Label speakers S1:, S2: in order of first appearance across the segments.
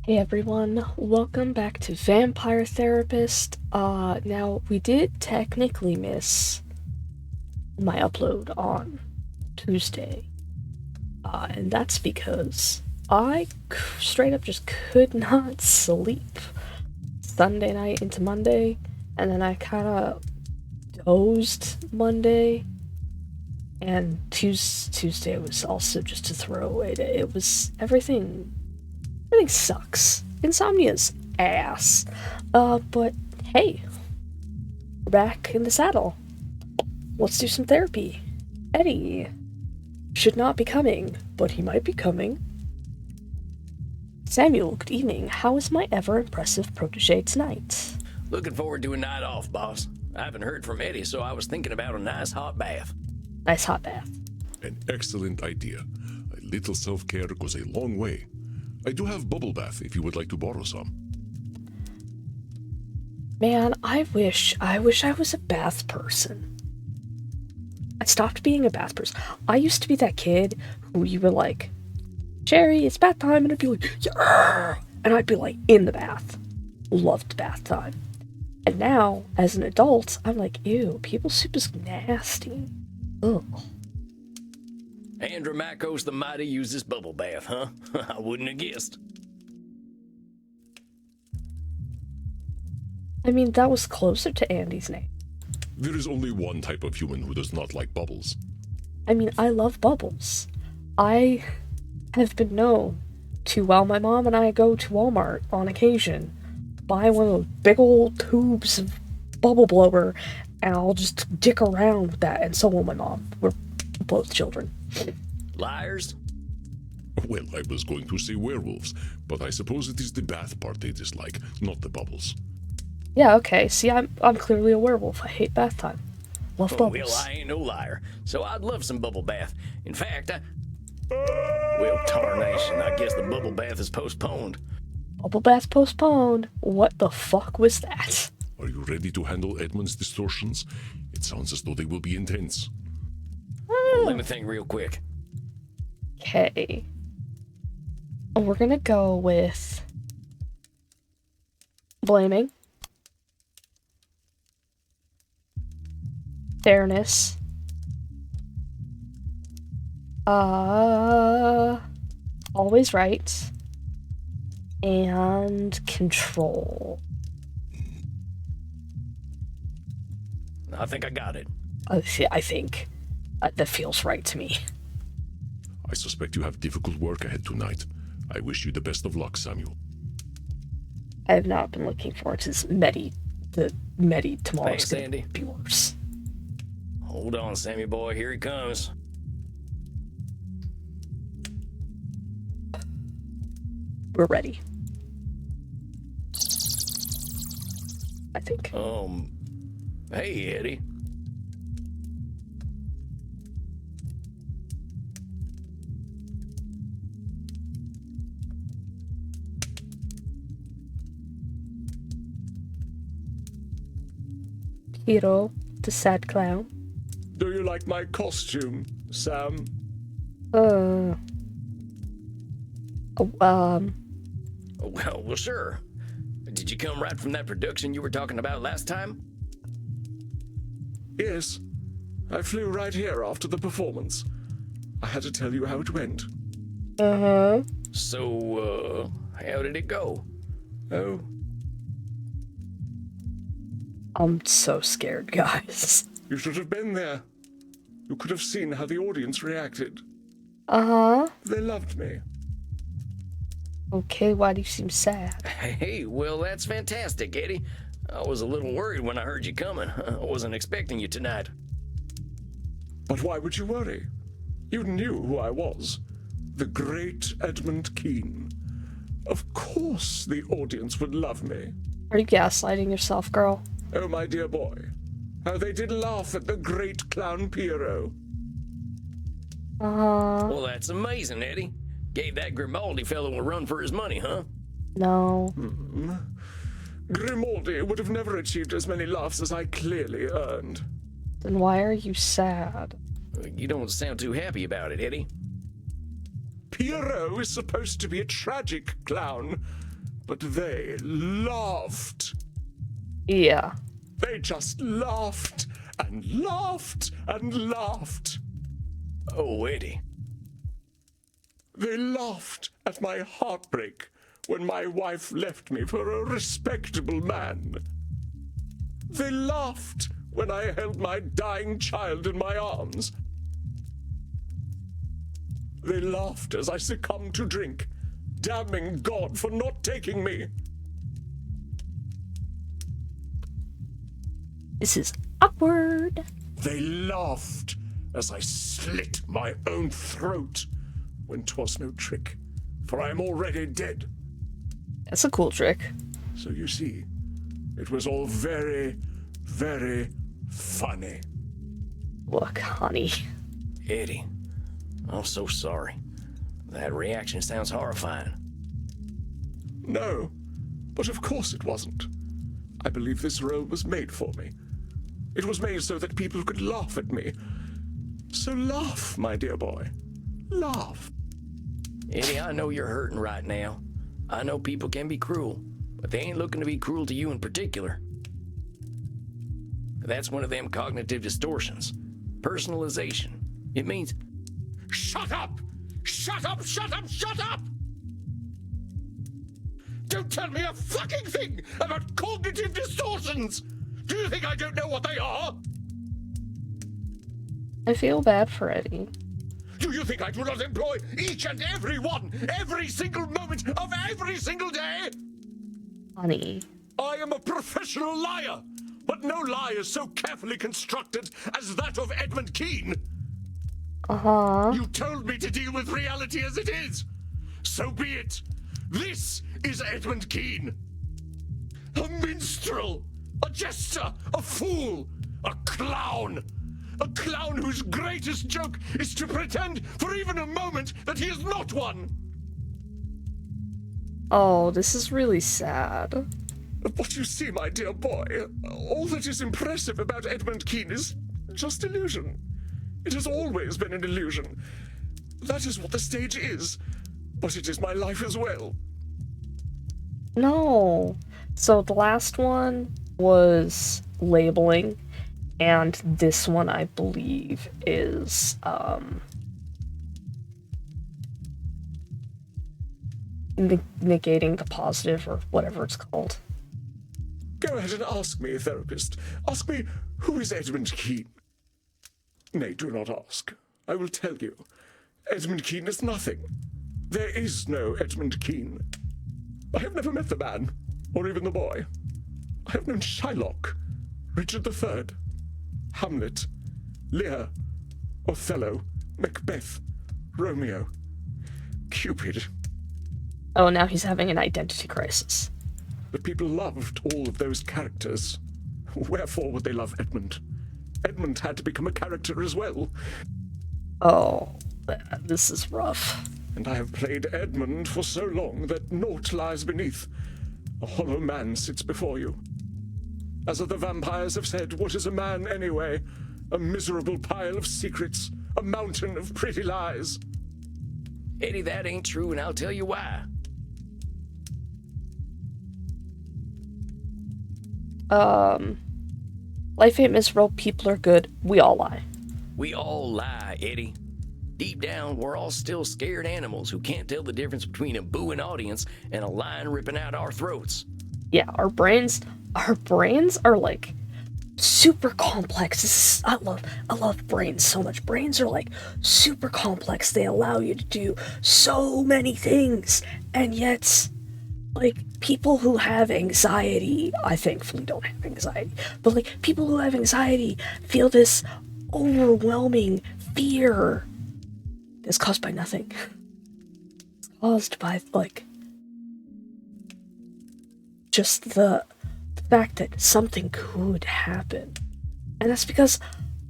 S1: Hey everyone, welcome back to Vampire Therapist. Now we did technically miss my upload on Tuesday, and that's because I straight up just could not sleep Sunday night into Monday, and then I kinda dozed Monday, and Tuesday was also just a throwaway day. It was everything sucks. Insomnia's ass. But hey, we're back in the saddle. Let's do some therapy. Eddie should not be coming, but he might be coming. Samuel, good evening. How is my ever-impressive protege tonight?
S2: Looking forward to a night off, boss. I haven't heard from Eddie, so I was thinking about a nice hot bath.
S1: Nice hot bath.
S3: An excellent idea. A little self-care goes a long way. I do have bubble bath if you would like to borrow some.
S1: Man, I wish I was a bath person. I stopped being a bath person. I used to be that kid who you were like, Jerry, it's bath time, and I'd be like, yeah! And I'd be like in the bath. Loved bath time. And now, as an adult, I'm like, ew, people soup is nasty. Ugh.
S2: Andromachos the Mighty uses bubble bath, huh? I wouldn't have guessed.
S1: I mean, that was closer to Andy's name.
S3: There is only one type of human who does not like bubbles.
S1: I mean, I love bubbles. I have been known to, while my mom and I go to Walmart on occasion, buy one of those big old tubes of bubble blower, and I'll just dick around with that, and so will my mom. We're both children.
S2: Liars?
S3: Well, I was going to say werewolves, but I suppose it is the bath part they dislike, not the bubbles.
S1: Yeah, okay. See, I'm clearly a werewolf. I hate bath time. Love bubbles.
S2: Well, I ain't no liar, so I'd love some bubble bath. In fact, well, tarnation, I guess the bubble bath is postponed.
S1: Bubble bath postponed. What the fuck was that?
S3: Are you ready to handle Edmund's distortions? It sounds as though they will be intense.
S2: Let me think real quick.
S1: Okay. We're gonna go with blaming, fairness, always right, and control.
S2: I think I got it.
S1: I think that feels right to me.
S3: I suspect you have difficult work ahead tonight. I wish you the best of luck, Samuel.
S1: I have not been looking forward to this the Medi tomorrow.
S2: Thanks, Andy.
S1: Be worse.
S2: Hold on, Sammy boy, here he comes.
S1: We're ready. I think.
S2: Hey, Eddie.
S1: Hero, the sad clown.
S4: Do you like my costume, Sam?
S1: Oh,
S2: Well, sure. Did you come right from that production you were talking about last time?
S4: Yes. I flew right here after the performance. I had to tell you how it went.
S2: So, how did it go?
S4: Oh,
S1: I'm so scared, guys.
S4: you should have been there. You could have seen how the audience reacted. They loved me.
S1: Okay, why do you seem sad?
S2: Hey, well, that's fantastic, Eddie. I was a little worried when I heard you coming. I wasn't expecting you tonight.
S4: But why would you worry? You knew who I was. The great Edmund Keene. Of course the audience would love me.
S1: Are you gaslighting yourself, girl?
S4: Oh, my dear boy. How they did laugh at the great clown Piero.
S2: Well, that's amazing, Eddie. Gave that Grimaldi fellow a run for his money, huh?
S1: No.
S4: Grimaldi would have never achieved as many laughs as I clearly earned.
S1: Then why are you sad?
S2: You don't sound too happy about it, Eddie.
S4: Piero is supposed to be a tragic clown. But they laughed.
S1: Yeah.
S4: They just laughed and laughed and laughed.
S2: Oh, Eddie.
S4: They laughed at my heartbreak when my wife left me for a respectable man. They laughed when I held my dying child in my arms. They laughed as I succumbed to drink, damning God for not taking me.
S1: This is awkward.
S4: They laughed as I slit my own throat when 'twas no trick, for I am already dead.
S1: That's a cool trick.
S4: So you see, it was all very, very funny.
S1: Look, honey.
S2: Eddie, I'm so sorry. That reaction sounds horrifying.
S4: No, but of course it wasn't. I believe this role was made for me. It was made so that people could laugh at me. So laugh, my dear boy. Laugh.
S2: Eddie, I know you're hurting right now. I know people can be cruel, but they ain't looking to be cruel to you in particular. That's one of them cognitive distortions. Personalization. It means,
S4: Shut up! Shut up! Shut up! Shut up! Don't tell me a fucking thing about cognitive distortions! Do you think I don't know what they are?
S1: I feel bad for Eddie.
S4: Do you think I do not employ each and every one, every single moment of every single day?
S1: Honey.
S4: I am a professional liar, but no lie is so carefully constructed as that of Edmund Kean.
S1: Uh-huh.
S4: You told me to deal with reality as it is. So be it. This is Edmund Kean. A minstrel, a jester, a fool, a clown. A clown whose greatest joke is to pretend for even a moment that he is not one.
S1: Oh, this is really sad.
S4: But you see, my dear boy, all that is impressive about Edmund Kean is just illusion. It has always been an illusion. That is what the stage is. But it is my life as well.
S1: No. So the last one was labeling, and this one I believe is negating the positive, or whatever it's called.
S4: Go ahead and ask me, therapist. Ask me, who is Edmund Kean? Nay, do not ask. I will tell you. Edmund Kean is nothing. There is no Edmund Kean. I have never met the man, or even the boy. I have known Shylock, Richard III, Hamlet, Lear, Othello, Macbeth, Romeo, Cupid.
S1: Oh, now he's having an identity crisis.
S4: But people loved all of those characters. Wherefore would they love Edmund? Edmund had to become a character as well.
S1: Oh, this is rough.
S4: And I have played Edmund for so long that naught lies beneath. A hollow man sits before you. As the vampires have said, what is a man anyway? A miserable pile of secrets, a mountain of pretty lies.
S2: Eddie, that ain't true, and I'll tell you why.
S1: Life ain't miserable, people are good, we all lie.
S2: We all lie, Eddie. Deep down, we're all still scared animals who can't tell the difference between a booing audience and a lion ripping out our throats.
S1: Yeah, our brains are like super complex. I love brains so much. Brains are like super complex. They allow you to do so many things, and yet, like, people who have anxiety, I thankfully don't have anxiety, but like people who have anxiety feel this overwhelming fear that's caused by nothing. It's caused by, like, just the fact that something could happen. And that's because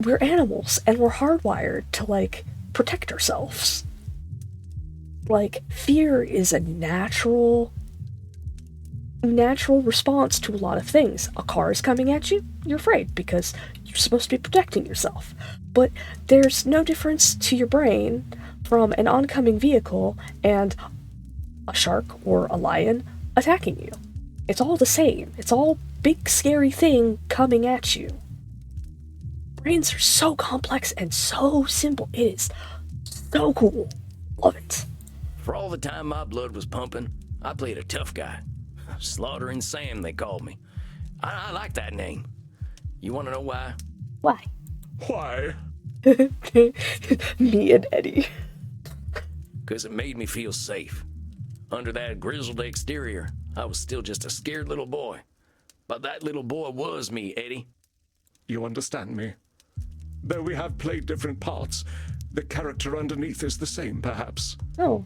S1: we're animals and we're hardwired to, like, protect ourselves. Like, fear is a natural response to a lot of things. A car is coming at you, you're afraid because you're supposed to be protecting yourself. But there's no difference to your brain from an oncoming vehicle and a shark or a lion attacking you. It's all the same. It's all big scary thing coming at you. Brains are so complex and so simple. It is so cool. Love it.
S2: For all the time my blood was pumping, I played a tough guy. Slaughtering Sam, they called me. I like that name. You want to know why?
S1: Why?
S4: Why?
S1: Me and Eddie.
S2: Because it made me feel safe. Under that grizzled exterior, I was still just a scared little boy. But that little boy was me, Eddie.
S4: You understand me? Though we have played different parts, the character underneath is the same, perhaps.
S1: No,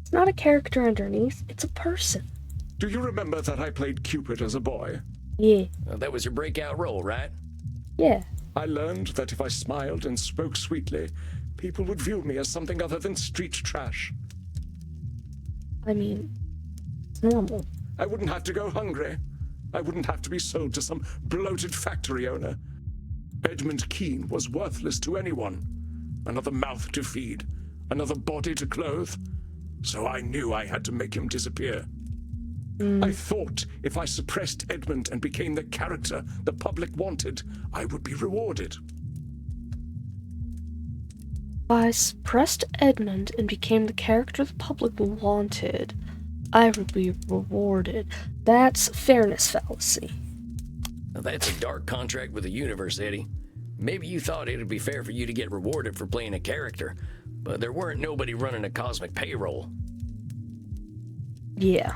S1: it's not a character underneath. It's a person.
S4: Do you remember that I played Cupid as a boy?
S1: Yeah.
S2: That was your breakout role, right?
S1: Yeah.
S4: I learned that if I smiled and spoke sweetly, people would view me as something other than street trash.
S1: I mean, it's normal.
S4: I wouldn't have to go hungry. I wouldn't have to be sold to some bloated factory owner. Edmund Keene was worthless to anyone. Another mouth to feed, another body to clothe. So I knew I had to make him disappear. I thought if I suppressed Edmund and became the character the public wanted, I would be rewarded.
S1: I suppressed Edmund and became the character the public wanted. I would be rewarded. That's fairness fallacy.
S2: Now, that's a dark contract with the universe, Eddie. Maybe you thought it'd be fair for you to get rewarded for playing a character, but there weren't nobody running a cosmic payroll.
S1: Yeah.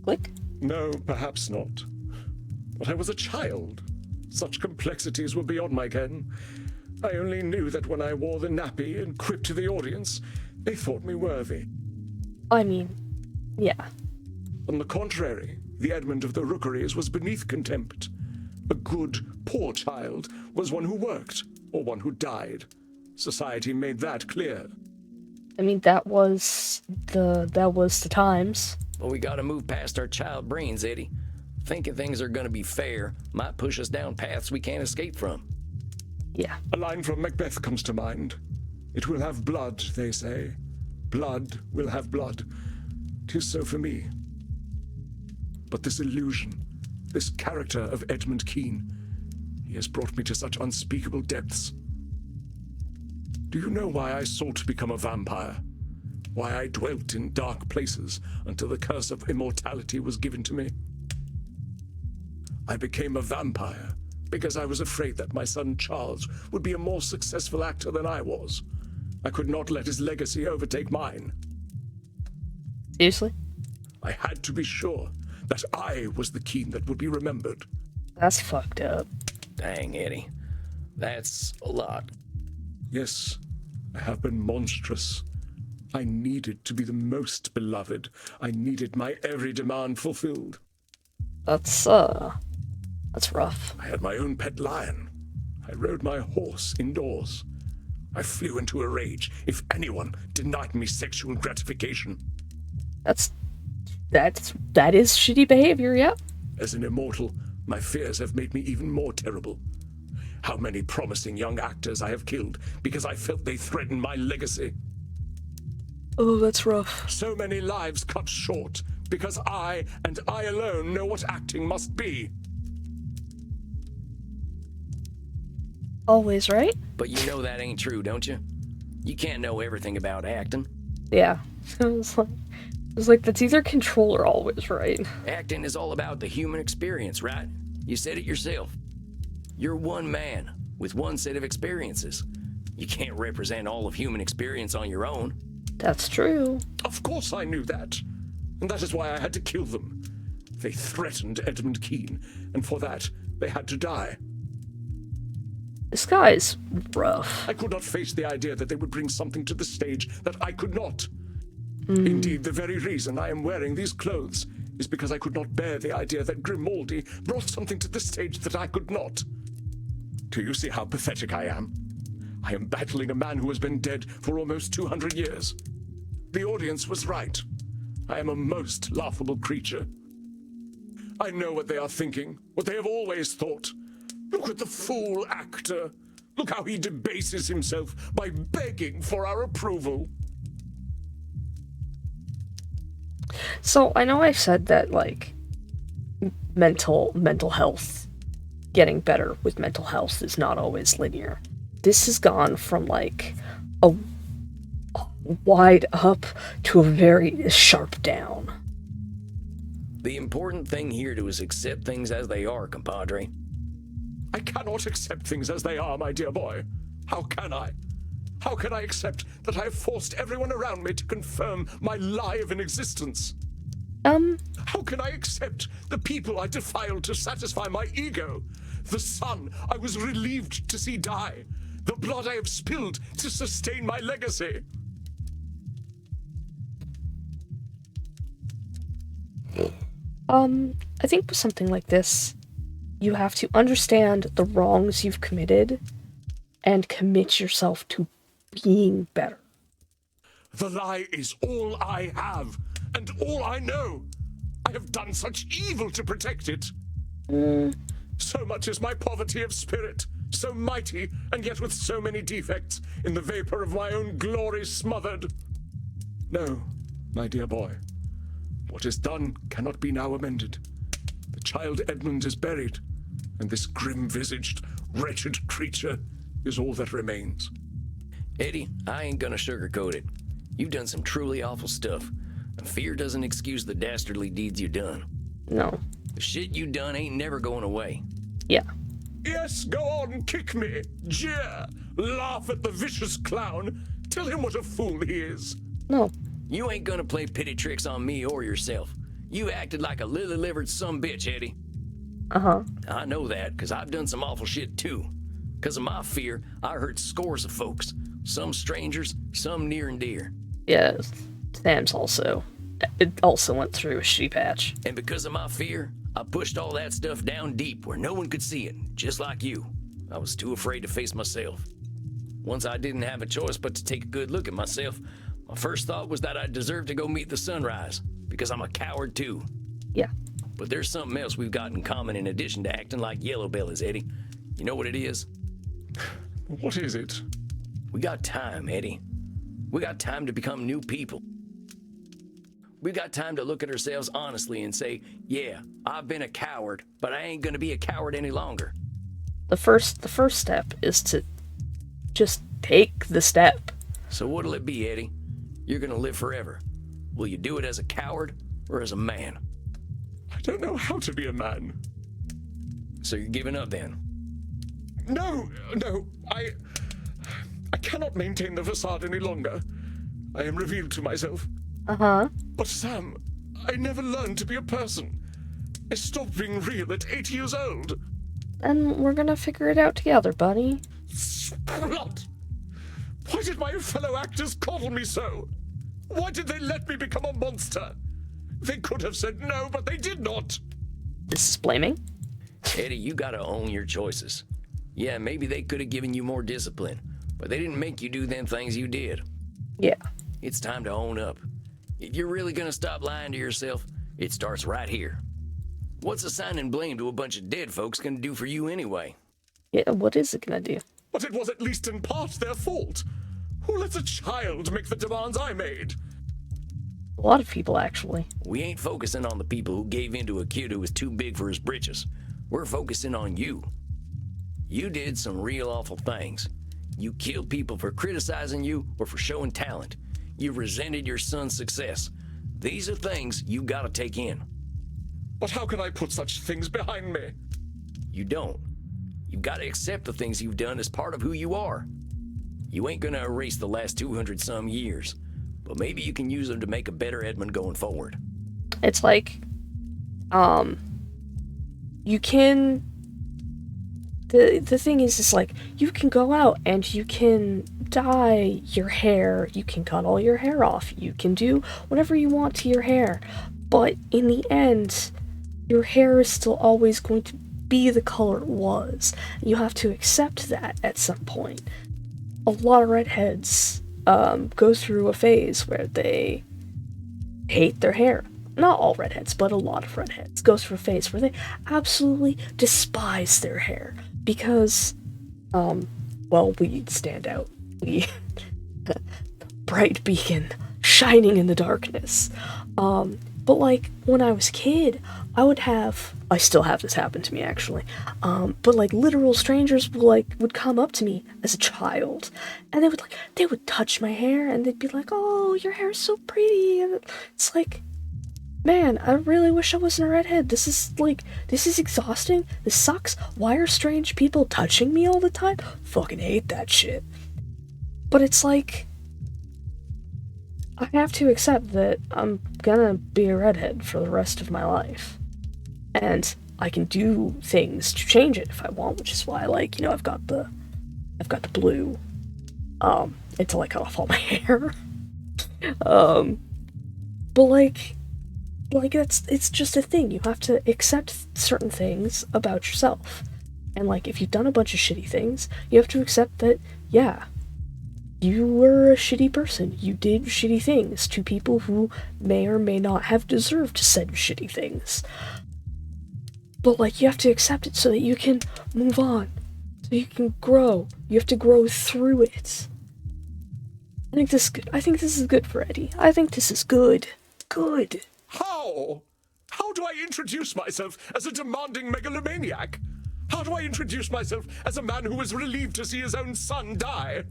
S1: Click.
S4: No, perhaps not. But I was a child. Such complexities were beyond my ken. I only knew that when I wore the nappy and quipped to the audience, they thought me worthy.
S1: I mean, yeah.
S4: On the contrary, the Edmund of the Rookeries was beneath contempt. A good, poor child was one who worked, or one who died. Society made that clear.
S1: I mean, that was the times.
S2: But we gotta move past our child brains, Eddie. Thinking things are gonna be fair might push us down paths we can't escape from.
S1: Yeah.
S4: A line from Macbeth comes to mind. It will have blood, they say. Blood will have blood. 'Tis so for me. But this illusion, this character of Edmund Keene, he has brought me to such unspeakable depths. Do you know why I sought to become a vampire? Why I dwelt in dark places until the curse of immortality was given to me? I became a vampire because I was afraid that my son Charles would be a more successful actor than I was. I could not let his legacy overtake mine.
S1: Seriously?
S4: I had to be sure that I was the Keene that would be remembered.
S1: That's fucked up.
S2: Dang, Eddie. That's a lot.
S4: Yes, I have been monstrous. I needed to be the most beloved. I needed my every demand fulfilled.
S1: That's rough.
S4: I had my own pet lion. I rode my horse indoors. I flew into a rage if anyone denied me sexual gratification.
S1: That is shitty behavior, yeah.
S4: As an immortal, my fears have made me even more terrible. How many promising young actors I have killed because I felt they threatened my legacy.
S1: Oh, that's rough.
S4: So many lives cut short because I, and I alone, know what acting must be.
S1: Always right?
S2: But you know that ain't true, don't you? You can't know everything about acting.
S1: Yeah. It's like that's either control or always right.
S2: Acting is all about the human experience, right? You said it yourself. You're one man with one set of experiences. You can't represent all of human experience on your own.
S1: That's true.
S4: Of course I knew that. And that is why I had to kill them. They threatened Edmund Keene, and for that, they had to die.
S1: This guy's rough.
S4: I could not face the idea that they would bring something to the stage that I could not. Indeed, the very reason I am wearing these clothes is because I could not bear the idea that Grimaldi brought something to the stage that I could not. Do you see how pathetic I am? I am battling a man who has been dead for almost 200 years. The audience was right. I am a most laughable creature. I know what they are thinking, what they have always thought. Look at the fool actor. Look how he debases himself by begging for our approval.
S1: So I know I said that like mental health, getting better with mental health is not always linear. This has gone from like a wide up to a very sharp down.
S2: The important thing here is accept things as they are, compadre.
S4: I cannot accept things as they are, my dear boy. How can I? How can I accept that I have forced everyone around me to confirm my lie of an existence? How can I accept the people I defiled to satisfy my ego? The son I was relieved to see die? The blood I have spilled to sustain my legacy?
S1: I think with something like this, you have to understand the wrongs you've committed and commit yourself to being better.
S4: The lie is all I have, and all I know. I have done such evil to protect it. So much is my poverty of spirit, so mighty, and yet with so many defects, in the vapor of my own glory smothered. No, my dear boy, what is done cannot be now amended. The child Edmund is buried, and this grim-visaged, wretched creature is all that remains.
S2: Eddie, I ain't gonna sugarcoat it. You've done some truly awful stuff. And fear doesn't excuse the dastardly deeds you done.
S1: No.
S2: The shit you done ain't never going away.
S1: Yeah.
S4: Yes, go on, kick me, jeer, laugh at the vicious clown, tell him what a fool he is.
S1: No.
S2: You ain't gonna play pity tricks on me or yourself. You acted like a lily-livered sumbitch, Eddie.
S1: Uh-huh.
S2: I know that, because I've done some awful shit too. Because of my fear, I hurt scores of folks. Some strangers, some near and dear.
S1: Yeah, Sam's also. It also went through a shitty patch.
S2: And because of my fear, I pushed all that stuff down deep where no one could see it, just like you. I was too afraid to face myself. Once I didn't have a choice but to take a good look at myself, my first thought was that I deserved to go meet the sunrise, because I'm a coward too.
S1: Yeah.
S2: But there's something else we've got in common in addition to acting like yellow bellies, Eddie. You know what it is?
S4: What is it?
S2: We got time, Eddie. We got time to become new people. We got time to look at ourselves honestly and say, yeah, I've been a coward, but I ain't gonna be a coward any longer.
S1: The first step is to just take the step.
S2: So what'll it be, Eddie? You're gonna live forever. Will you do it as a coward or as a man?
S4: I don't know how to be a man.
S2: So you're giving up then?
S4: No, I cannot maintain the facade any longer. I am revealed to myself.
S1: Uh-huh.
S4: But Sam, I never learned to be a person. I stopped being real at 8 years old.
S1: And we're gonna figure it out together, buddy.
S4: Blood! Why did my fellow actors coddle me so? Why did they let me become a monster? They could have said no, but they did not.
S1: This is blaming?
S2: Eddie, you gotta own your choices. Yeah, maybe they could have given you more discipline, but they didn't make you do them things you did.
S1: Yeah.
S2: It's time to own up. If you're really gonna stop lying to yourself, it starts right here. What's assigning blame to a bunch of dead folks gonna do for you anyway?
S1: Yeah, what is it gonna do?
S4: But it was at least in part their fault. Who lets a child make the demands I made?
S1: A lot of people, actually.
S2: We ain't focusing on the people who gave in to a kid who was too big for his britches. We're focusing on you. You did some real awful things. You killed people for criticizing you or for showing talent. You resented your son's success. These are things you gotta take in.
S4: But how can I put such things behind me?
S2: You don't. You gotta accept the things you've done as part of who you are. You ain't gonna erase the last 200 some years, but maybe you can use them to make a better Edmund going forward.
S1: It's like, you can, the thing is like, you can go out and you can dye your hair, you can cut all your hair off, you can do whatever you want to your hair, but in the end, your hair is still always going to be the color it was. You have to accept that at some point. A lot of redheads go through a phase where they hate their hair. Not all redheads, but a lot of redheads go through a phase where they absolutely despise their hair because, well, we stand out. We, bright beacon shining in the darkness. But like when I was a kid, I still have this happen to me actually. But like literal strangers would come up to me as a child, and they would touch my hair, and they'd be like, "Oh, your hair's so pretty," and it's like, man, I really wish I wasn't a redhead. This is exhausting. This sucks. Why are strange people touching me all the time? Fucking hate that shit. But it's like, I have to accept that I'm gonna be a redhead for the rest of my life. And I can do things to change it if I want, which is why, like, I've got the blue, until I cut off all my hair. But like it's just a thing. You have to accept certain things about yourself. And like, if you've done a bunch of shitty things, you have to accept that, yeah, you were a shitty person. You did shitty things to people who may or may not have deserved said shitty things. But like, you have to accept it so that you can move on. So you can grow. You have to grow through it. I think this is good for Eddie. I think this is good. Good.
S4: How? How do I introduce myself as a demanding megalomaniac? How do I introduce myself as a man who was relieved to see his own son die?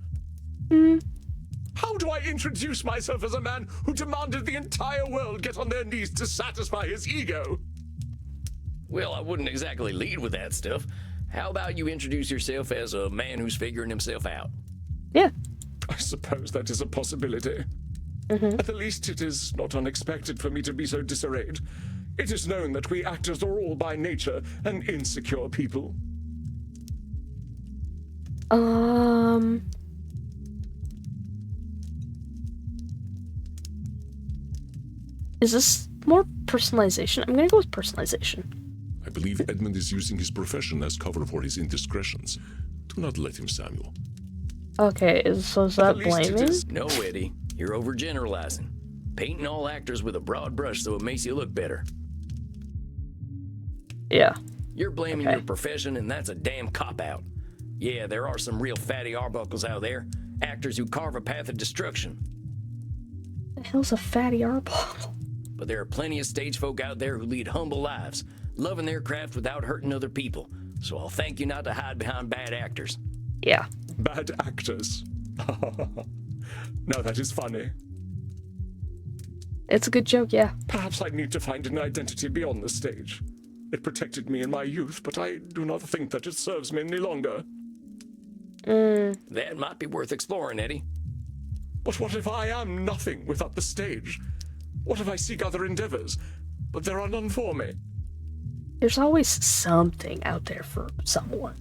S4: How do I introduce myself as a man who demanded the entire world get on their knees to satisfy his ego?
S2: Well, I wouldn't exactly lead with that stuff. How about you introduce yourself as a man who's figuring himself out?
S1: Yeah.
S4: I suppose that is a possibility. At the least, it is not unexpected for me to be so disarrayed. It is known that we actors are all by nature an insecure people.
S1: Is this more personalization? I'm gonna go with personalization.
S3: I believe Edmund is using his profession as cover for his indiscretions. Do not let him, Samuel.
S1: Okay, is that blaming?
S2: No, Eddie. You're overgeneralizing. Painting all actors with a broad brush so it makes you look better.
S1: Yeah.
S2: You're blaming your profession, and that's a damn cop-out. Yeah, there are some real fatty arbuckles out there. Actors who carve a path of destruction.
S1: What the hell's a fatty arbuckle?
S2: But there are plenty of stage folk out there who lead humble lives, loving their craft without hurting other people. So I'll thank you not to hide behind bad actors.
S1: Yeah.
S4: Bad actors. Now that is funny.
S1: It's a good joke, yeah.
S4: Perhaps I need to find an identity beyond the stage. It protected me in my youth, but I do not think that it serves me any longer.
S2: That might be worth exploring, Eddie.
S4: But what if I am nothing without the stage? What if I seek other endeavors, but there are none for me?
S1: There's always something out there for someone.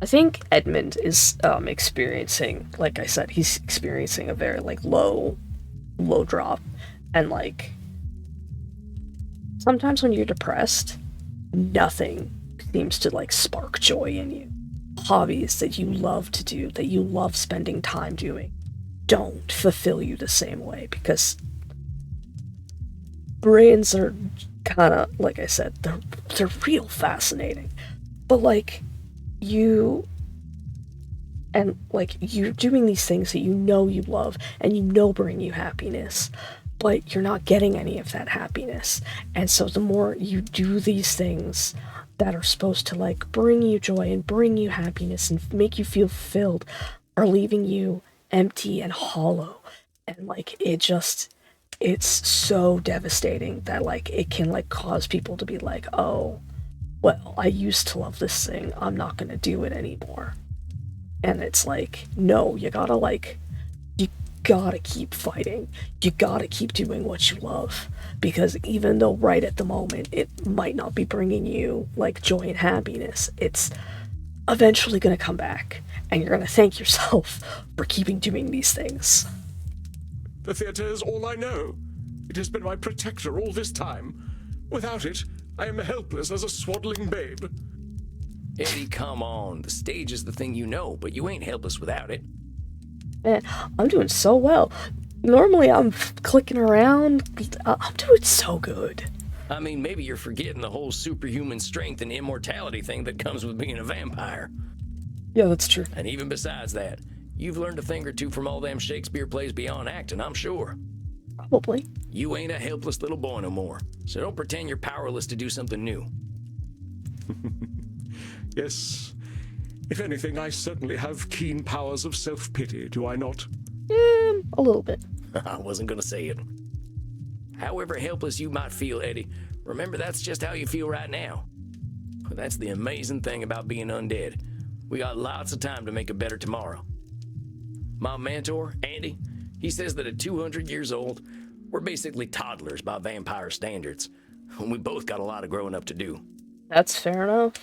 S1: I think Edmund is experiencing, like I said, he's experiencing a very low drop, and sometimes when you're depressed, nothing seems to spark joy in you. Hobbies that you love to do, that you love spending time doing, don't fulfill you the same way, because brains are kind of, like I said, they're real fascinating, but you're doing these things that you love and bring you happiness, but you're not getting any of that happiness. And so the more you do these things that are supposed to bring you joy and bring you happiness and make you feel fulfilled, are leaving you empty and hollow. And it's so devastating that it can cause people to be oh, well, I used to love this thing, I'm not gonna do it anymore. And it's no, you gotta keep fighting. You gotta keep doing what you love. Because even though right at the moment it might not be bringing you joy and happiness, it's eventually gonna come back. And you're gonna thank yourself for keeping doing these things.
S4: The theater is all I know. It has been my protector all this time. Without it, I am helpless as a swaddling babe.
S2: Eddie, come on. The stage is the thing you know, but you ain't helpless without it.
S1: Man, I'm doing so well. Normally I'm clicking around. I'm doing so good.
S2: I mean, maybe you're forgetting the whole superhuman strength and immortality thing that comes with being a vampire.
S1: Yeah, that's true.
S2: And even besides that, you've learned a thing or two from all them Shakespeare plays beyond acting, I'm sure.
S1: Probably.
S2: You ain't a helpless little boy no more, so don't pretend you're powerless to do something new.
S4: Yes. If anything, I certainly have keen powers of self-pity, do I not?
S1: A little bit.
S2: I wasn't gonna say it. However helpless you might feel, Eddie, remember that's just how you feel right now. That's the amazing thing about being undead. We got lots of time to make a better tomorrow. My mentor, Andy, he says that at 200 years old, we're basically toddlers by vampire standards. We both got a lot of growing up to do.
S1: That's fair enough.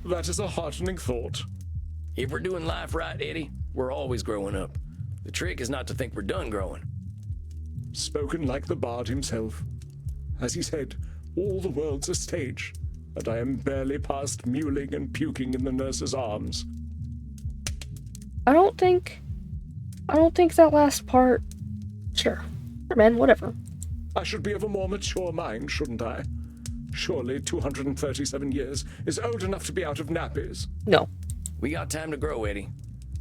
S4: That is a heartening thought.
S2: If we're doing life right, Eddie, we're always growing up. The trick is not to think we're done growing.
S4: Spoken like the bard himself. As he said, all the world's a stage, and I am barely past mewling and puking in the nurse's arms.
S1: I don't think that last part. Sure, man, whatever.
S4: I should be of a more mature mind, shouldn't I? Surely 237 years is old enough to be out of nappies.
S1: No.
S2: We got time to grow, Eddie.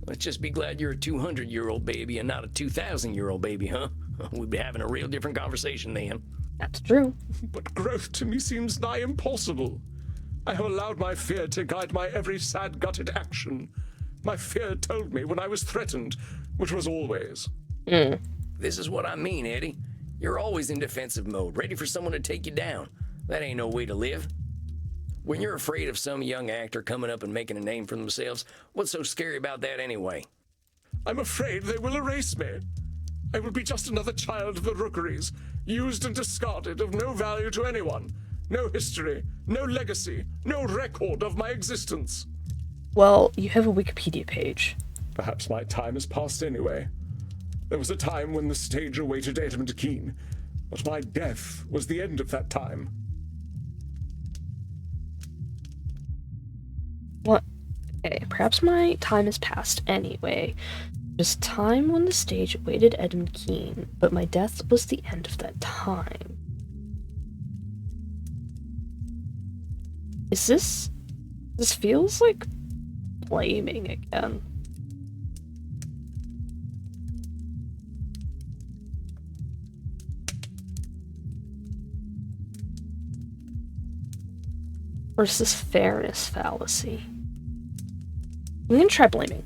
S2: Let's just be glad you're a 200-year-old baby and not a 2,000-year-old baby, huh? We'd be having a real different conversation then.
S1: That's true.
S4: But growth to me seems nigh impossible. I have allowed my fear to guide my every sad-gutted action. My fear told me when I was threatened, which was always.
S2: This is what I mean, Eddie. You're always in defensive mode, ready for someone to take you down. That ain't no way to live. When you're afraid of some young actor coming up and making a name for themselves, what's so scary about that anyway?
S4: I'm afraid they will erase me. I will be just another child of the Rookeries, used and discarded, of no value to anyone. No history, no legacy, no record of my existence.
S1: Well, you have a Wikipedia page.
S4: Perhaps my time has passed anyway. There was a time when the stage awaited Edmund Keene, but my death was the end of that time.
S1: What? Okay, perhaps my time has passed anyway. There's time when the stage awaited Edmund Keene, but my death was the end of that time. Is this... This feels like blaming again. Or is this fairness fallacy? I'm gonna try blaming.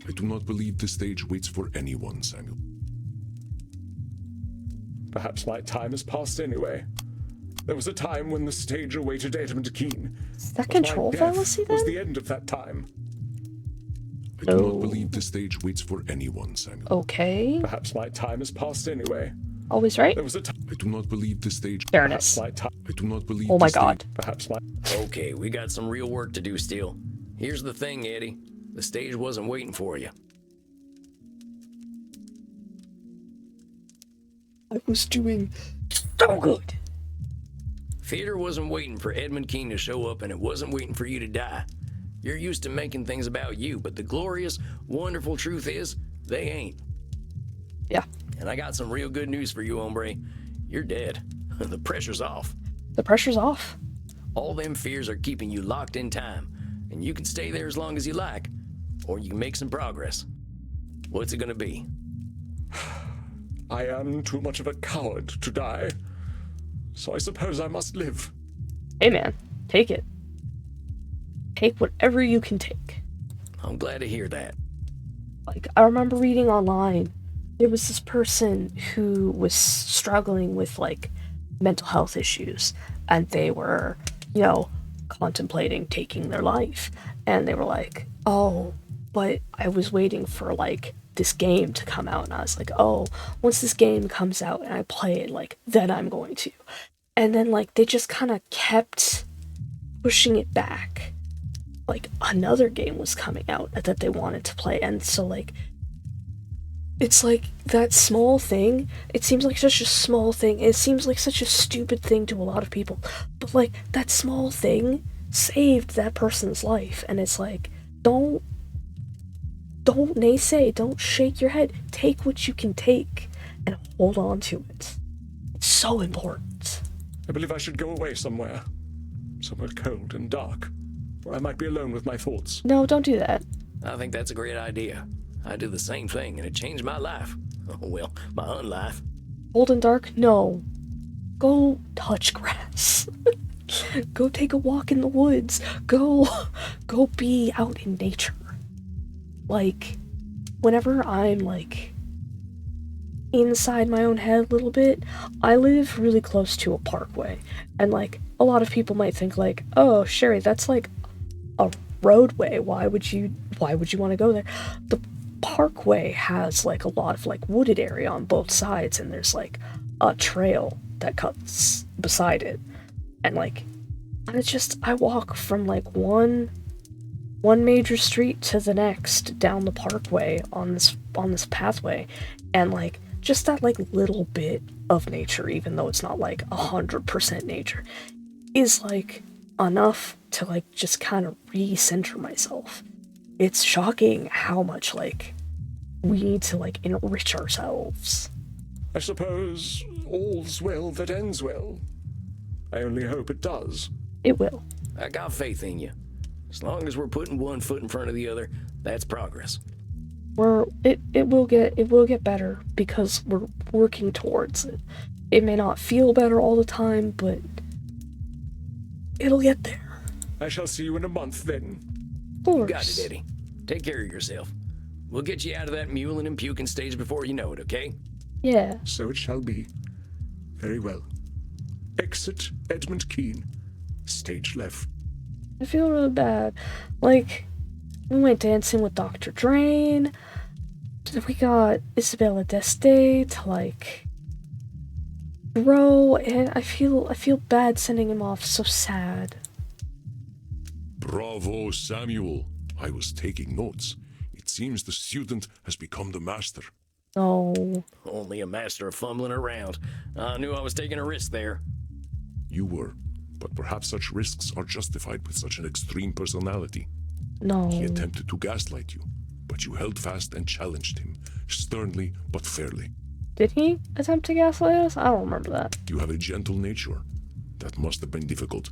S3: I do not believe the stage waits for anyone, Samuel.
S4: Perhaps my time has passed anyway. There was a time when the stage awaited Edmund Keene.
S1: Is that
S4: but my
S1: control
S4: death
S1: fallacy
S4: was
S1: then?
S4: the end of that time.
S3: I do
S1: No.
S3: not believe the stage waits for anyone, Samuel.
S1: Okay.
S4: Perhaps my time has passed anyway.
S1: Always right?
S4: There was a time.
S3: I do not believe the stage.
S1: Fairness.
S4: My time.
S3: I do not believe.
S1: Oh my
S3: the stage-
S1: god.
S4: Perhaps my.
S2: Okay, we got some real work to do still. Here's the thing, Eddie. The stage wasn't waiting for you.
S1: I was doing so good.
S2: Theater wasn't waiting for Edmund Keene to show up, and it wasn't waiting for you to die. You're used to making things about you, but the glorious, wonderful truth is, they ain't.
S1: Yeah.
S2: And I got some real good news for you, hombre. You're dead. The pressure's off.
S1: The pressure's off.
S2: All them fears are keeping you locked in time, and you can stay there as long as you like, or you can make some progress. What's it gonna be?
S4: I am too much of a coward to die, so I suppose I must live.
S1: Hey man, take it. Take whatever you can take.
S2: I'm glad to hear that.
S1: Like, I remember reading online, there was this person who was struggling with, like, mental health issues, and they were, you know, contemplating taking their life. And they were like, oh, but I was waiting for, like, this game to come out. And I was like, oh, once this game comes out and I play it, like, then I'm going to. And then, like, they just kind of kept pushing it back. Like, another game was coming out that they wanted to play, and so, like, it's like that small thing, it seems like such a small thing, it seems like such a stupid thing to a lot of people, but, like, that small thing saved that person's life, and it's like, don't naysay, don't shake your head, take what you can take, and hold on to it. It's so important.
S4: I believe I should go away somewhere cold and dark, where I might be alone with my thoughts.
S1: No, don't do that.
S2: I think that's a great idea. I did the same thing, and it changed my life. Oh, well, my hunt life.
S1: Cold and dark? No. Go touch grass. Go take a walk in the woods. Go be out in nature. Like, whenever I'm, like, inside my own head a little bit, I live really close to a parkway. And, like, a lot of people might think, like, oh, Sherry, that's, like, a roadway. Why would you want to go there? The parkway has, like, a lot of, like, wooded area on both sides, and there's, like, a trail that cuts beside it. And, like, and it's just, I walk from, like, one major street to the next down the parkway on this pathway, and, like, just that, like, little bit of nature, even though it's not, like, 100% nature, is, like, enough to, like, just kind of recenter myself. It's shocking how much, like, we need to, like, enrich ourselves.
S4: I suppose all's well that ends well. I only hope it does.
S1: It will.
S2: I got faith in you. As long as we're putting one foot in front of the other, that's progress.
S1: It will get better because we're working towards it. It may not feel better all the time, but it'll get there.
S4: I shall see you in a month then.
S1: Of course.
S2: Got it, Eddie. Take care of yourself. We'll get you out of that mewling and puking stage before you know it, okay?
S1: Yeah.
S4: So it shall be. Very well. Exit Edmund Keene. Stage left.
S1: I feel really bad. Like, we went dancing with Dr. Drain. We got Isabella Deste to, like, grow, and I feel bad sending him off. So sad.
S3: Bravo, Samuel. I was taking notes. It seems the student has become the master.
S1: No.
S2: Only a master of fumbling around. I knew I was taking a risk there.
S3: You were, but perhaps such risks are justified with such an extreme personality.
S1: No.
S3: He attempted to gaslight you, but you held fast and challenged him, sternly but fairly.
S1: Did he attempt to gaslight us? I don't remember that.
S3: You have a gentle nature. That must have been difficult.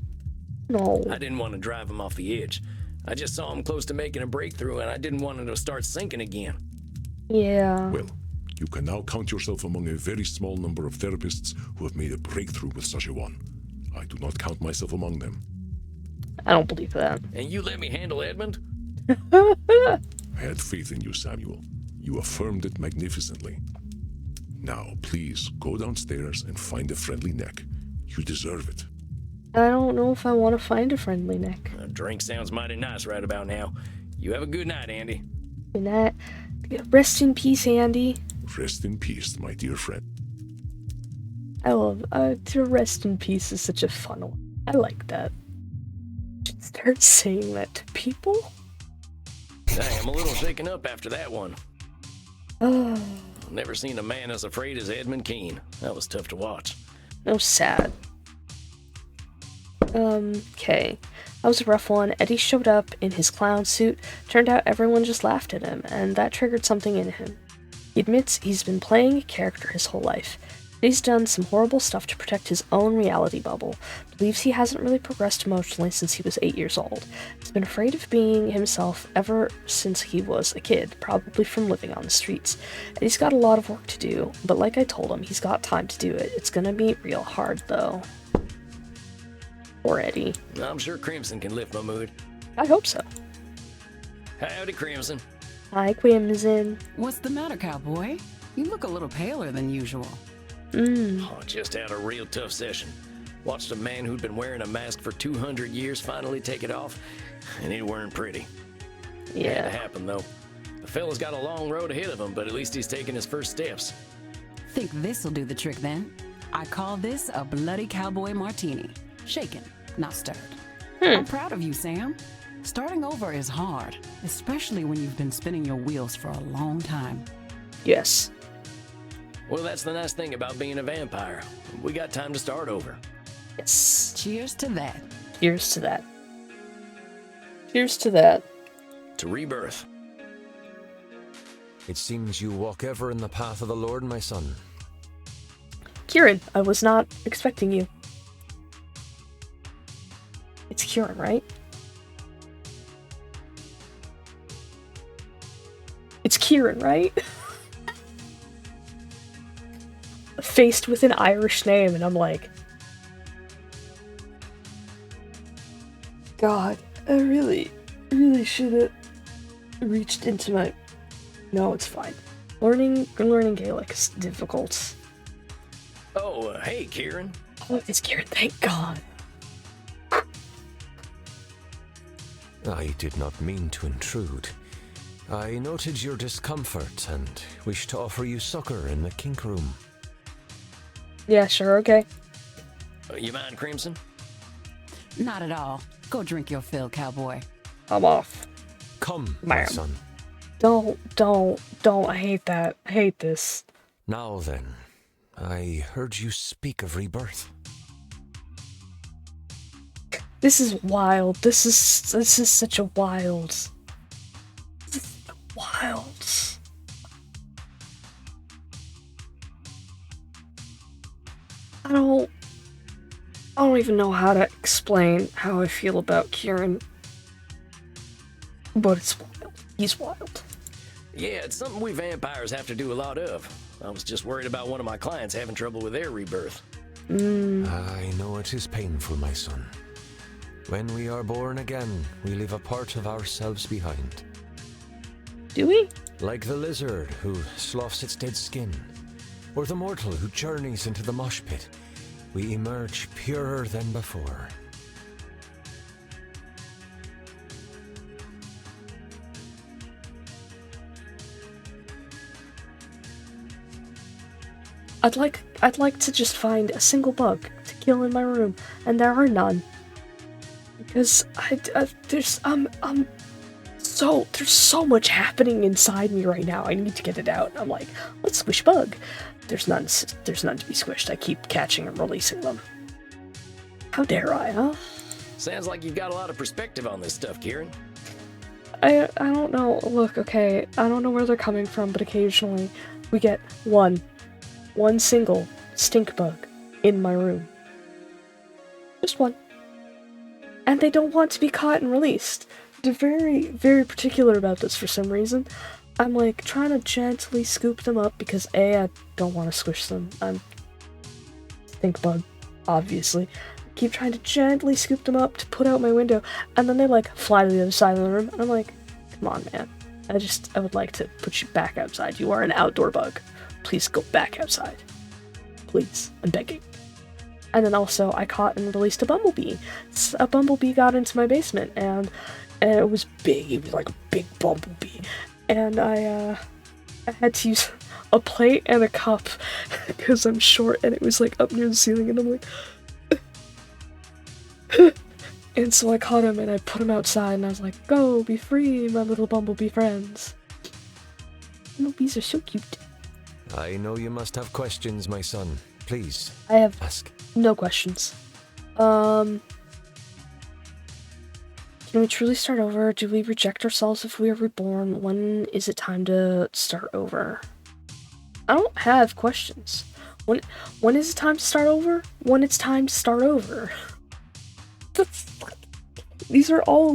S1: No.
S2: I didn't want to drive him off the edge. I just saw him close to making a breakthrough, and I didn't want him to start sinking again.
S1: Yeah.
S3: Well, you can now count yourself among a very small number of therapists who have made a breakthrough with such a one. I do not count myself among them.
S1: I don't believe that.
S2: And you let me handle Edmund?
S3: I had faith in you, Samuel. You affirmed it magnificently. Now, please, go downstairs and find a friendly neck. You deserve it.
S1: I don't know if I want to find a friendly neck.
S2: A drink sounds mighty nice right about now. You have a good night, Andy.
S1: Good night. Rest in peace, Andy.
S3: Rest in peace, my dear friend.
S1: I love to rest in peace is such a fun one. I like that. Should start saying that to people.
S2: Dang, I'm a little shaken up after that one.
S1: Oh,
S2: Never seen a man as afraid as Edmund Keene. That was tough to watch.
S1: no, sad. Okay. That was a rough one. Eddie showed up in his clown suit. Turned out everyone just laughed at him, and that triggered something in him. He admits he's been playing a character his whole life. He's done some horrible stuff to protect his own reality bubble. Believes he hasn't really progressed emotionally since he was 8 years old. He's been afraid of being himself ever since he was a kid, probably from living on the streets. And he's got a lot of work to do, but like I told him, he's got time to do it. It's gonna be real hard, though. Poor Eddie.
S2: I'm sure Crimson can lift my mood.
S1: I hope so.
S2: Howdy, Crimson.
S1: Hi, Crimson.
S5: What's the matter, cowboy? You look a little paler than usual.
S2: Oh, just had a real tough session. Watched a man who'd been wearing a mask for 200 years finally take it off, and it weren't pretty. Had to
S1: Yeah.
S2: happen, though. The fella's got a long road ahead of him, but at least he's taking his first steps.
S5: Think this'll do the trick then? I call this a bloody cowboy martini. Shaken, not stirred. I'm proud of you, Sam. Starting over is hard, especially when you've been spinning your wheels for a long time.
S1: Yes.
S2: Well, that's the nice thing about being a vampire. We got time to start over.
S1: Yes.
S5: Cheers to that.
S1: Cheers to that. Cheers to that.
S2: To rebirth.
S6: It seems you walk ever in the path of the Lord, my son.
S1: Kieran, I was not expecting you. It's Kieran, right? It's Kieran, right? faced with an Irish name, and I'm like, God, I really should have reached into my... No, it's fine. Learning Gaelic is difficult.
S2: Oh, hey, Kieran.
S1: Oh, it's Kieran, thank God.
S6: I did not mean to intrude. I noted your discomfort and wished to offer you succor in the kink room.
S1: Yeah, sure, okay.
S2: You mind, Crimson?
S5: Not at all. Go drink your fill, cowboy.
S1: I'm off.
S6: Come, my
S1: Ma'am.
S6: son.
S1: Don't. I hate that. I hate this.
S6: Now then, I heard you speak of rebirth.
S1: This is wild. This is such a wild. I don't even know how to explain how I feel about Kieran. But it's wild. He's wild.
S2: Yeah, it's something we vampires have to do a lot of. I was just worried about one of my clients having trouble with their rebirth.
S6: I know it is painful, my son. When we are born again, we leave a part of ourselves behind.
S1: Do we?
S6: Like the lizard who sloughs its dead skin, or the mortal who journeys into the mosh pit, we emerge purer than before.
S1: I'd like to just find a single bug to kill in my room, and there are none. Because there's so much happening inside me right now. I need to get it out. I'm like, let's squish bug. There's none to be squished. I keep catching and releasing them. How dare I, huh?
S2: Sounds like you've got a lot of perspective on this stuff, Kieran.
S1: I don't know. Look, okay, I don't know where they're coming from, but occasionally we get one single stink bug in my room. Just one. And they don't want to be caught and released. They're very, very particular about this for some reason. I'm like trying to gently scoop them up because A, I don't want to squish them. I'm stink bug, obviously. I keep trying to gently scoop them up to put out my window, and then they like fly to the other side of the room, and I'm like, come on, man. I would like to put you back outside. You are an outdoor bug. Please go back outside. Please, I'm begging. And then also, I caught and released a bumblebee. A bumblebee got into my basement, and it was big. It was like a big bumblebee. And I had to use a plate and a cup because I'm short, and it was like up near the ceiling, and I'm like... And so I caught him, and I put him outside, and I was like, go, be free, my little bumblebee friends. Bumblebees are so cute.
S6: I know you must have questions, my son. Please,
S1: I have
S6: ask.
S1: no questions. Can we truly start over? Do we reject ourselves if we are reborn? When is it time to start over? I don't have questions. When is it time to start over? When it's time to start over. These are all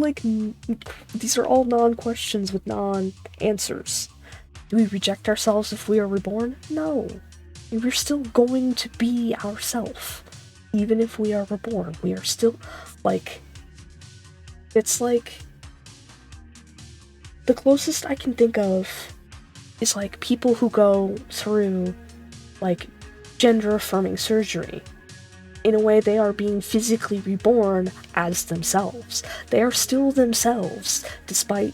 S1: non-questions with non-answers. Do we reject ourselves if we are reborn? No. We're still going to be ourselves. Even if we are reborn. We are still, like... It's like... The closest I can think of is, like, people who go through, like, gender-affirming surgery. In a way, they are being physically reborn as themselves. They are still themselves, despite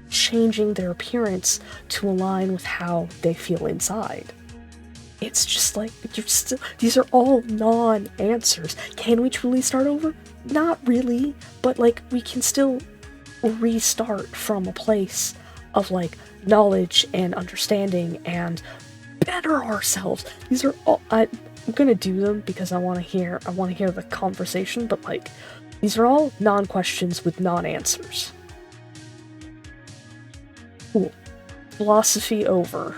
S1: changing their appearance to align with how they feel inside. It's just like, these are all non-answers. Can we truly start over? Not really, but like, we can still restart from a place of like, knowledge and understanding and better ourselves. These are all, I'm gonna do them because I want to hear the conversation, but like, these are all non-questions with non-answers. Cool. Philosophy over.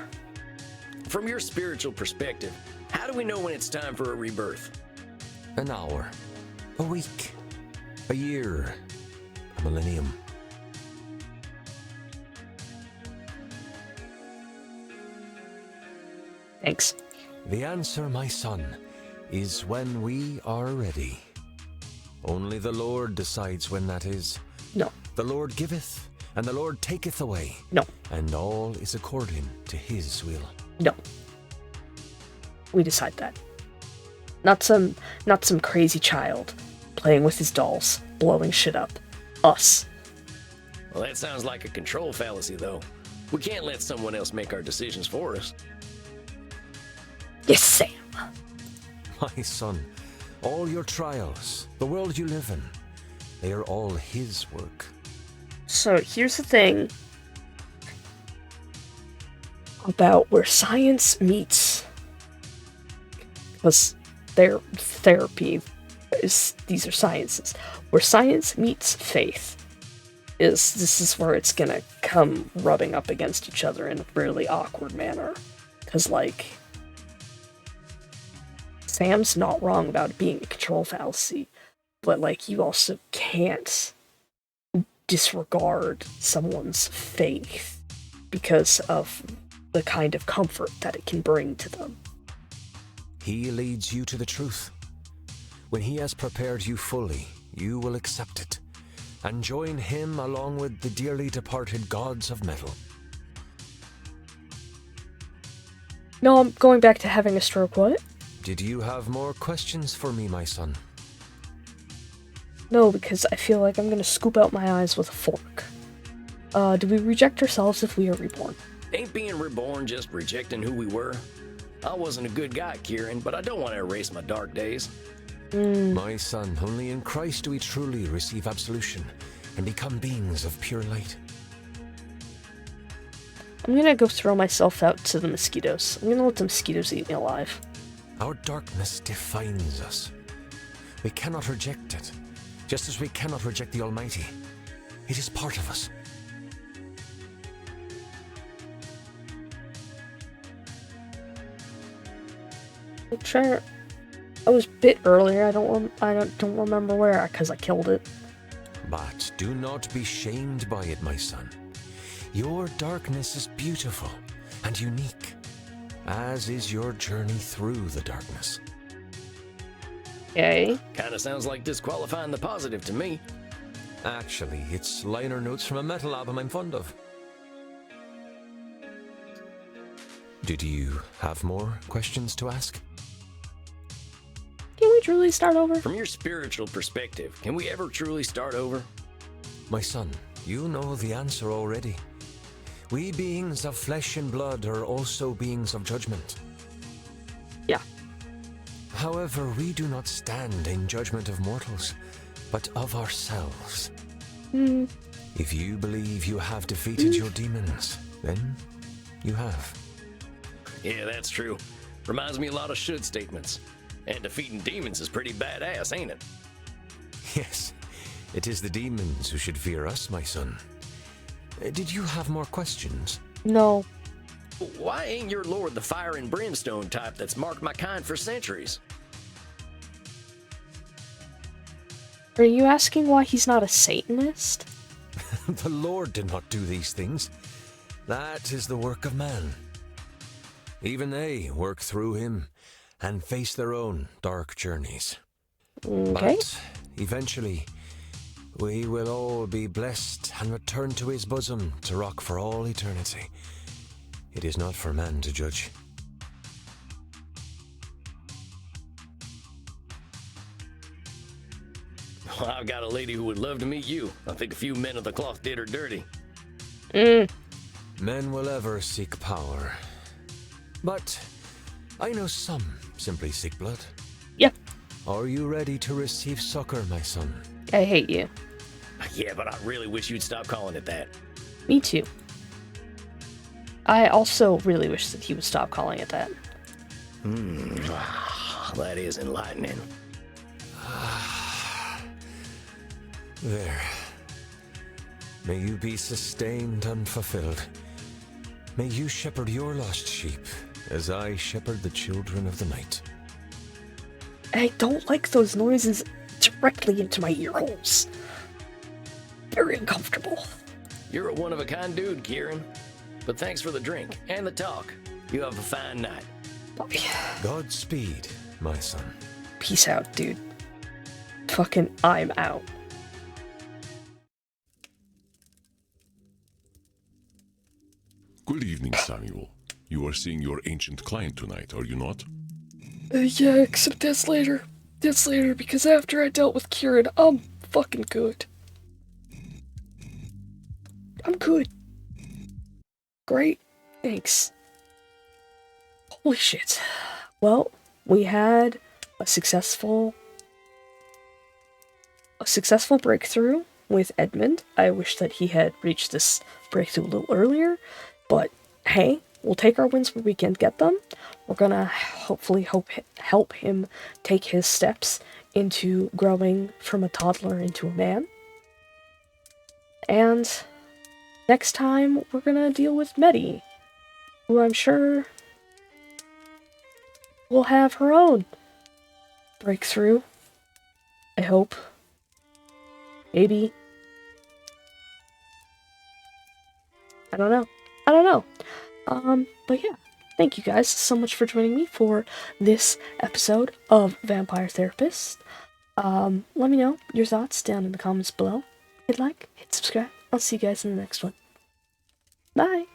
S2: From your spiritual perspective, how do we know when it's time for a rebirth?
S6: An hour, a week, a year, a millennium.
S1: Thanks.
S6: The answer, my son, is when we are ready. Only the Lord decides when that is.
S1: No.
S6: The Lord giveth, and the Lord taketh away.
S1: No.
S6: And all is according to his will.
S1: No. We decide that. Not some crazy child playing with his dolls, blowing shit up. Us.
S2: Well, that sounds like a control fallacy, though. We can't let someone else make our decisions for us.
S1: Yes, Sam.
S6: My son, all your trials, the world you live in, they are all his work.
S1: So here's the thing about where science meets, because their therapy is, these are sciences, where science meets faith this is where it's gonna come rubbing up against each other in a really awkward manner, because like Sam's not wrong about it being a control fallacy, but like you also can't disregard someone's faith because of the kind of comfort that it can bring to them.
S6: He leads you to the truth. When he has prepared you fully, you will accept it, and join him along with the dearly departed gods of metal.
S1: No, I'm going back to having a stroke, what?
S6: Did you have more questions for me, my son?
S1: No, because I feel like I'm gonna scoop out my eyes with a fork. Do we reject ourselves if we are reborn?
S2: Ain't being reborn just rejecting who we were? I wasn't a good guy, Kieran, but I don't want to erase my dark days.
S6: My son, only in Christ do we truly receive absolution and become beings of pure light.
S1: I'm gonna go throw myself out to the mosquitoes. I'm gonna let the mosquitoes eat me alive.
S6: Our darkness defines us. We cannot reject it, just as we cannot reject the Almighty. It is part of us.
S1: I was bit earlier. I don't remember where, because I killed it.
S6: But do not be shamed by it, my son. Your darkness is beautiful and unique, as is your journey through the darkness.
S1: Okay.
S2: Kinda sounds like disqualifying the positive to me.
S6: Actually, it's liner notes from a metal album I'm fond of. Did you have more questions to ask?
S1: Can we truly start over?
S2: From your spiritual perspective, can we ever truly start over?
S6: My son, you know the answer already. We beings of flesh and blood are also beings of judgment.
S1: Yeah.
S6: However, we do not stand in judgment of mortals, but of ourselves. If you believe you have defeated your demons, then you have.
S2: Yeah, that's true. Reminds me a lot of should statements. And defeating demons is pretty badass, ain't it?
S6: Yes, it is the demons who should fear us, my son. Did you have more questions?
S1: No.
S2: Why ain't your lord the fire and brimstone type that's marked my kind for centuries?
S1: Are you asking why he's not a Satanist?
S6: The Lord did not do these things. That is the work of man. Even they work through him and face their own dark journeys.
S1: Okay.
S6: But eventually, we will all be blessed and return to his bosom to rock for all eternity. It is not for man to judge.
S2: Well, I've got a lady who would love to meet you. I think a few men of the cloth did her dirty.
S6: Men will ever seek power. But I know some simply seek blood.
S1: Yep.
S6: Are you ready to receive succor, my son?
S1: I hate you.
S2: Yeah, but I really wish you'd stop calling it that.
S1: Me too. I also really wish that he would stop calling it that.
S2: That is enlightening.
S6: There. May you be sustained and fulfilled. May you shepherd your lost sheep, as I shepherd the children of the night.
S1: I don't like those noises directly into my ear holes. Very uncomfortable.
S2: You're a one-of-a-kind dude, Kieran. But thanks for the drink and the talk. You have a fine night.
S6: Godspeed, my son.
S1: Peace out, dude. Fucking, I'm out.
S3: Good evening, Samuel. You are seeing your ancient client tonight, are you not?
S1: Yeah, except that's later. That's later, because after I dealt with Kieran, I'm fucking good. I'm good. Great. Thanks. Holy shit. Well, we had a successful breakthrough with Edmund. I wish that he had reached this breakthrough a little earlier, but hey, we'll take our wins where we can get them. We're gonna hopefully help him take his steps into growing from a toddler into a man. And next time, we're gonna deal with Medi, who I'm sure will have her own breakthrough. I hope. Maybe. I don't know. But yeah, thank you guys so much for joining me for this episode of Vampire Therapist. Let me know your thoughts down in the comments below. Hit like, hit subscribe. I'll see you guys in the next one. Bye!